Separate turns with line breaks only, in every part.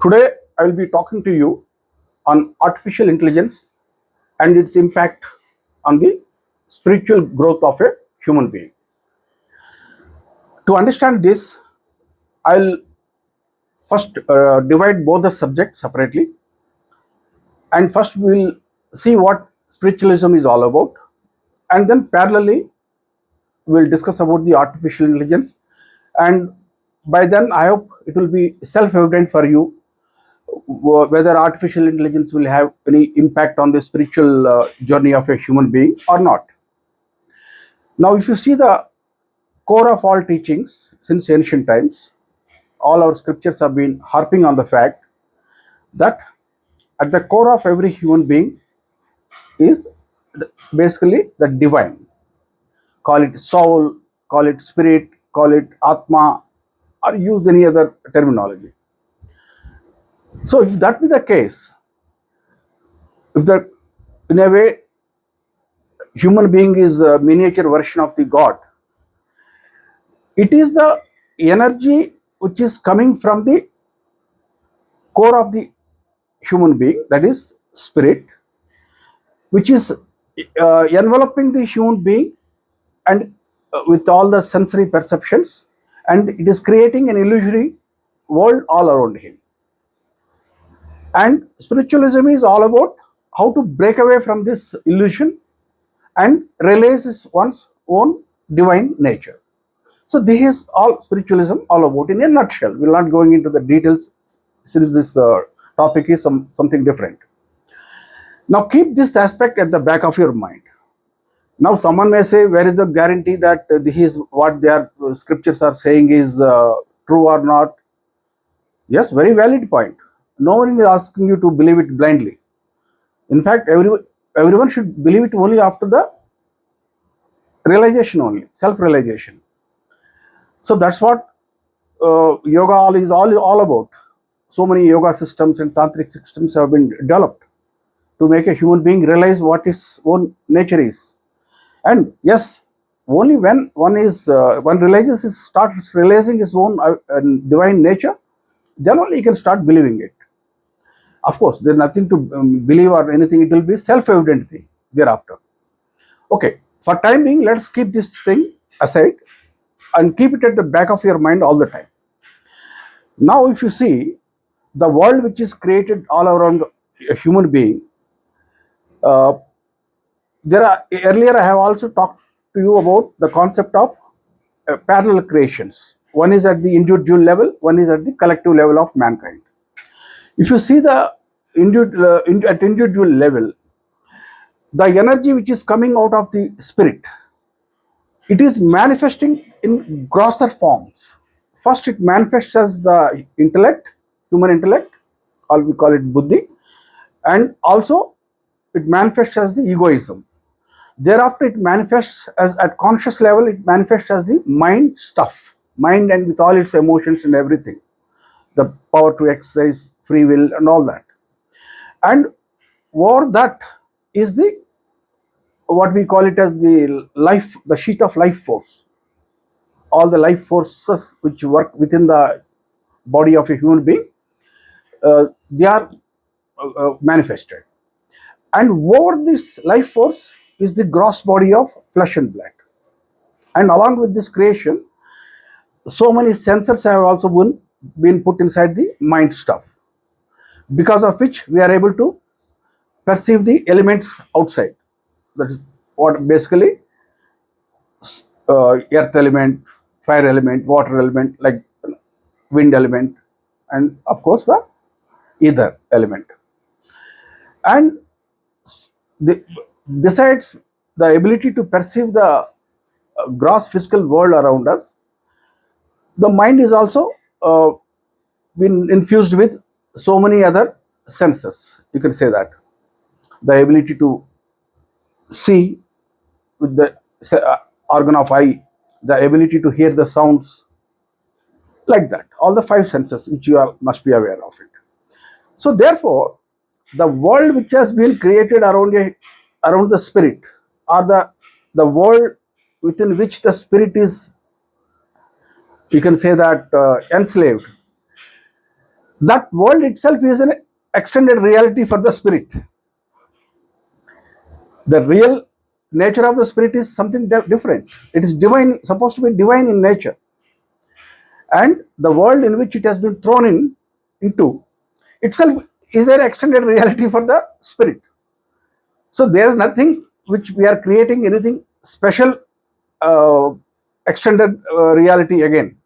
Today, I will be talking to you on artificial intelligence and its impact on the spiritual growth of a human being. To understand this, I'll first divide both the subjects separately, and first we will see what spiritualism is all about, and then parallelly we'll discuss about the artificial intelligence. And by then, I hope it will be self-evident for you whether artificial intelligence will have any impact on the spiritual journey of a human being or not. Now, if you see the core of all teachings since ancient times, all our scriptures have been harping on the fact that at the core of every human being is basically the divine. Call it soul, call it spirit, call it atma, or use any other terminology. So, if that be the case, if the in a way human being is a miniature version of the God, it is the energy which is coming from the core of the human being, that is spirit, which is enveloping the human being and with all the sensory perceptions, and it is creating an illusory world all around him. And spiritualism is all about how to break away from this illusion and realize one's own divine nature. So this is all spiritualism all about in a nutshell. We're not going into the details since this topic is something different. Now keep this aspect at the back of your mind. Now someone may say, where is the guarantee that this is what their scriptures are saying is true or not? Yes, very valid point. No one is asking you to believe it blindly. In fact, everyone should believe it only after the realization only, self-realization. So that's what yoga is all about. So many yoga systems and tantric systems have been developed to make a human being realize what his own nature is. And yes, only when one realizes starts realizing his own divine nature, then only he can start believing it. Of course, there's nothing to believe or anything. It will be self-evident thing thereafter. Okay, for time being, let's keep this thing aside and keep it at the back of your mind all the time. Now, if you see the world which is created all around a human being, uh, there are earlier I have also talked to you about the concept of parallel creations. One is at the individual level, one is at the collective level of mankind. If you see the at individual level, the energy which is coming out of the spirit, it is manifesting in grosser forms. First, it manifests as the intellect, human intellect, or we call it buddhi, and also it manifests as the egoism. Thereafter, it manifests as at conscious level, it manifests as the mind stuff, mind and with all its emotions and everything, the power to exercise free will and all that. And over that is the what we call it as the life, the sheet of life force. All the life forces which work within the body of a human being, they are manifested. And over this life force is the gross body of flesh and blood. And along with this creation, so many sensors have also been put inside the mind stuff, because of which we are able to perceive the elements outside. That is what basically earth element, fire element, water element, like wind element, and of course the ether element. And the, besides the ability to perceive the gross physical world around us, the mind is also been infused with so many other senses. You can say that the ability to see with the organ of eye, the ability to hear the sounds, like that. All the five senses which you are, must be aware of it. So therefore, the world which has been created around the spirit, or the world within which the spirit is, you can say that enslaved, That world itself is an extended reality for the spirit. The real nature of the spirit is something different. It is divine, supposed to be divine in nature. And the world in which it has been thrown into itself is an extended reality for the spirit. So there is nothing which we are creating anything special, uh, extended reality again.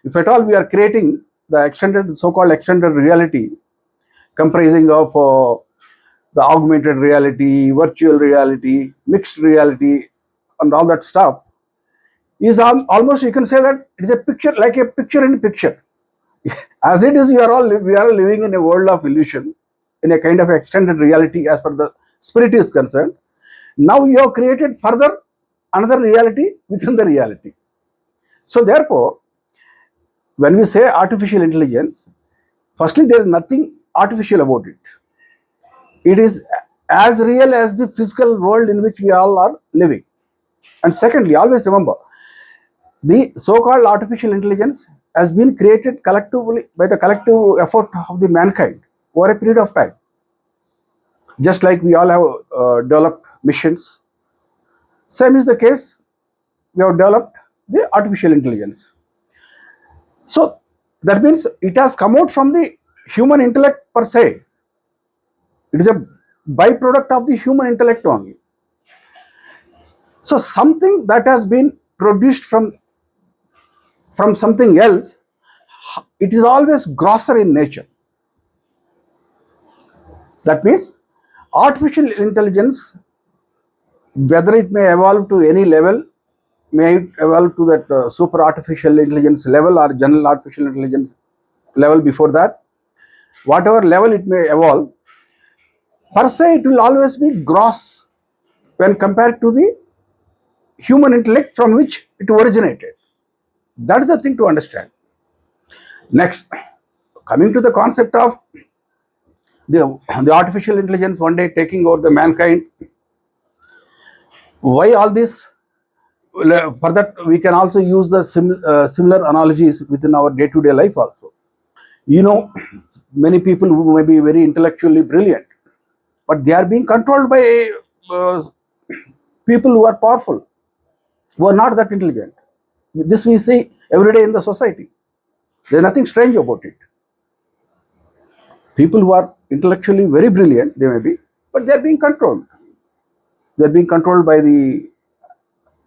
If at all we are creating the extended, so-called extended reality, comprising of the augmented reality, virtual reality, mixed reality, and all that stuff, is almost, you can say that it is a picture, like a picture in picture. As it is, we are living in a world of illusion, in a kind of extended reality as per the spirit is concerned. Now you have created further another reality within the reality. So therefore, when we say artificial intelligence, firstly, there is nothing artificial about it. It is as real as the physical world in which we all are living. And secondly, always remember, the so-called artificial intelligence has been created collectively by the collective effort of the mankind over a period of time. Just like we all have developed missions, same is the case, we have developed the artificial intelligence. So that means it has come out from the human intellect per se. It is a byproduct of the human intellect only. So something that has been produced from something else, it is always grosser in nature. That means artificial intelligence, whether it may evolve to any level, may it evolve to that super artificial intelligence level or general artificial intelligence level before that, whatever level it may evolve, per se it will always be gross when compared to the human intellect from which it originated. That is the thing to understand. Next, coming to the concept of the artificial intelligence one day taking over the mankind, why all this? For that, we can also use the similar analogies within our day-to-day life also. You know, many people who may be very intellectually brilliant, but they are being controlled by uh, people who are powerful, who are not that intelligent. This we see every day in the society. There is nothing strange about it. People who are intellectually very brilliant, they may be, but they are being controlled. They are being controlled by the,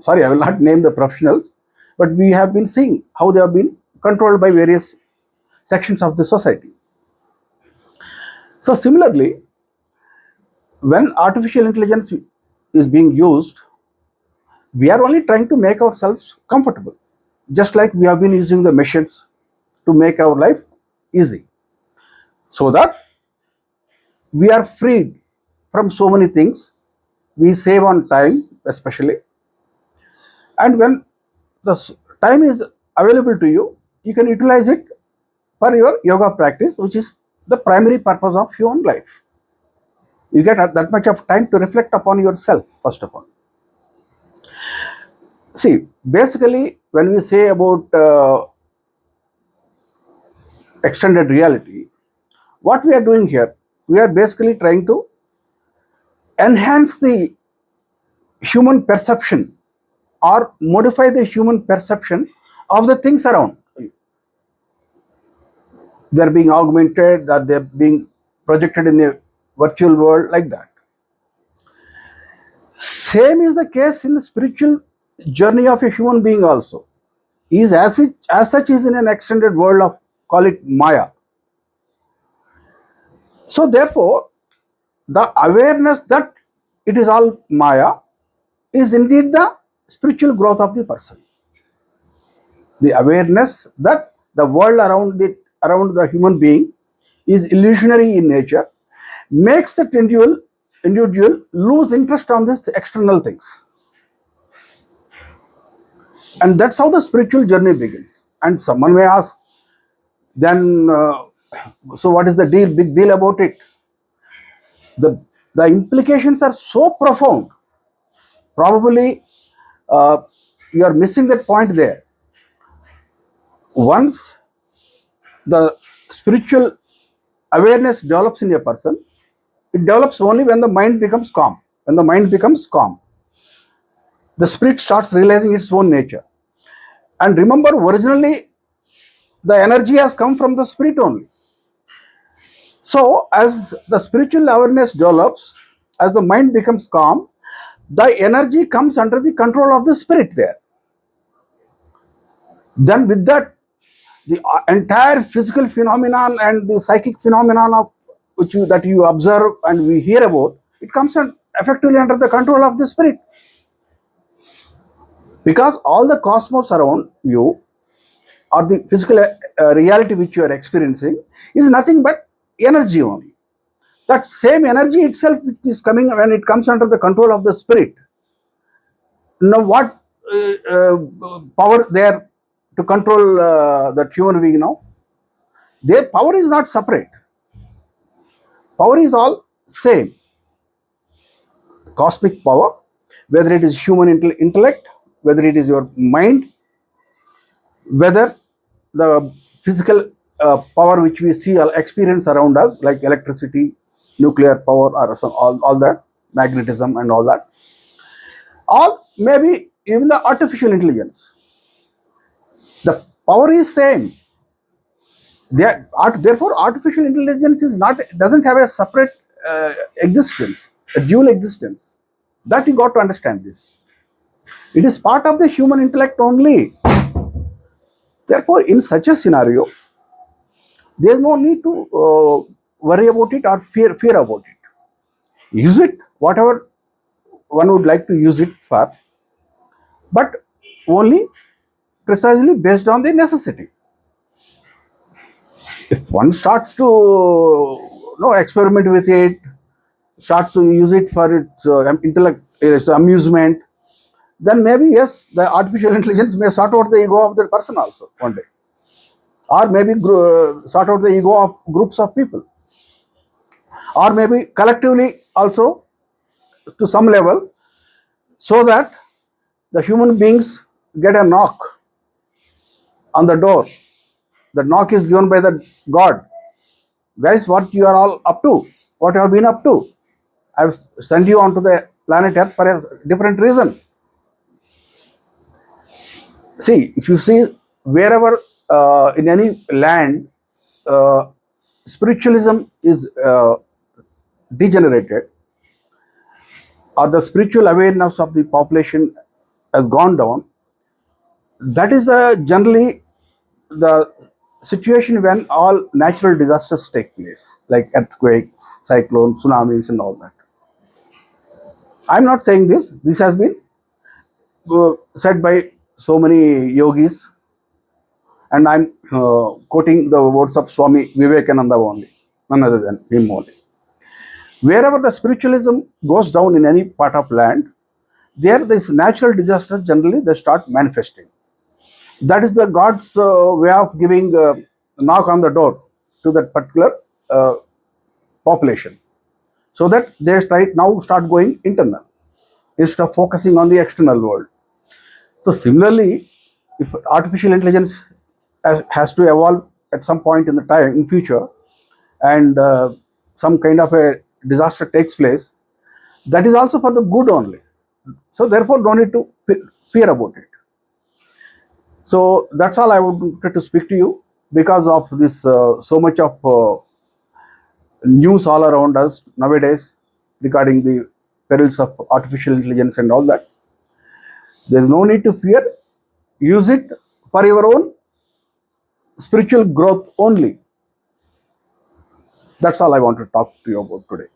sorry, I will not name the professionals, but we have been seeing how they have been controlled by various sections of the society. So similarly, when artificial intelligence is being used, we are only trying to make ourselves comfortable, just like we have been using the machines to make our life easy, so that we are freed from so many things. We save on time, especially, and when the time is available to you, you can utilize it for your yoga practice, which is the primary purpose of human life. You get that much of time to reflect upon yourself, first of all. See, basically, when we say about extended reality, what we are doing here, we are basically trying to enhance the human perception or modify the human perception of the things around. They're being augmented, that they're being projected in a virtual world, like that. Same is the case in the spiritual journey of a human being also. Is as such is in an extended world of, call it Maya. So therefore, the awareness that it is all Maya is indeed the spiritual growth of the person. The awareness that the world around the human being is illusionary in nature makes that individual lose interest on these external things. And that's how the spiritual journey begins. And someone may ask, then, so what is the big deal about it? The, the implications are so profound. Probably you are missing that point there. Once the spiritual awareness develops in a person, it develops only when the mind becomes calm. When the mind becomes calm, the spirit starts realizing its own nature. And remember, originally the energy has come from the spirit only. So as the spiritual awareness develops, as the mind becomes calm, the energy comes under the control of the spirit there. Then with that, the entire physical phenomenon and the psychic phenomenon of that you observe and we hear about, it comes effectively under the control of the spirit. Because all the cosmos around you, or the physical reality which you are experiencing, is nothing but energy only. That same energy itself is coming when it comes under the control of the spirit. Now what power there to control that human being now? Their power is not separate. Power is all same. Cosmic power, whether it is human intellect, whether it is your mind, whether the physical power which we see or experience around us, like electricity, nuclear power, or all that, magnetism and all that, or maybe even the artificial intelligence. The power is same. Therefore, artificial intelligence doesn't have a separate existence, a dual existence. That you got to understand this. It is part of the human intellect only. Therefore, in such a scenario, there is no need to worry about it or fear about it. Use it, whatever one would like to use it for, but only precisely based on the necessity. If one starts to experiment with it, starts to use it for its intellect, its amusement, then maybe yes, the artificial intelligence may sort out the ego of the person also one day, or maybe sort out the ego of groups of people, or maybe collectively also to some level, so that the human beings get a knock on the door. The knock is given by the God. Guys, what you are all up to? What you have been up to? I have sent you onto the planet Earth for a different reason. See, if you see wherever in any land spiritualism is degenerated, or the spiritual awareness of the population has gone down, that is generally the situation when all natural disasters take place, like earthquake, cyclone, tsunamis, and all that. I'm not saying this. This has been said by so many yogis, and I'm quoting the words of Swami Vivekananda only, none other than him only. Wherever the spiritualism goes down in any part of land, there these natural disasters generally they start manifesting. That is the God's way of giving knock on the door to that particular population, so that they start going internal instead of focusing on the external world. So similarly, if artificial intelligence has to evolve at some point in the time in future, and some kind of a disaster takes place, that is also for the good only. So therefore, no need to fear about it. So that's all I wanted to speak to you, because of this so much of news all around us nowadays regarding the perils of artificial intelligence and all that. There is no need to fear. Use it for your own spiritual growth only. That's all I want to talk to you about today.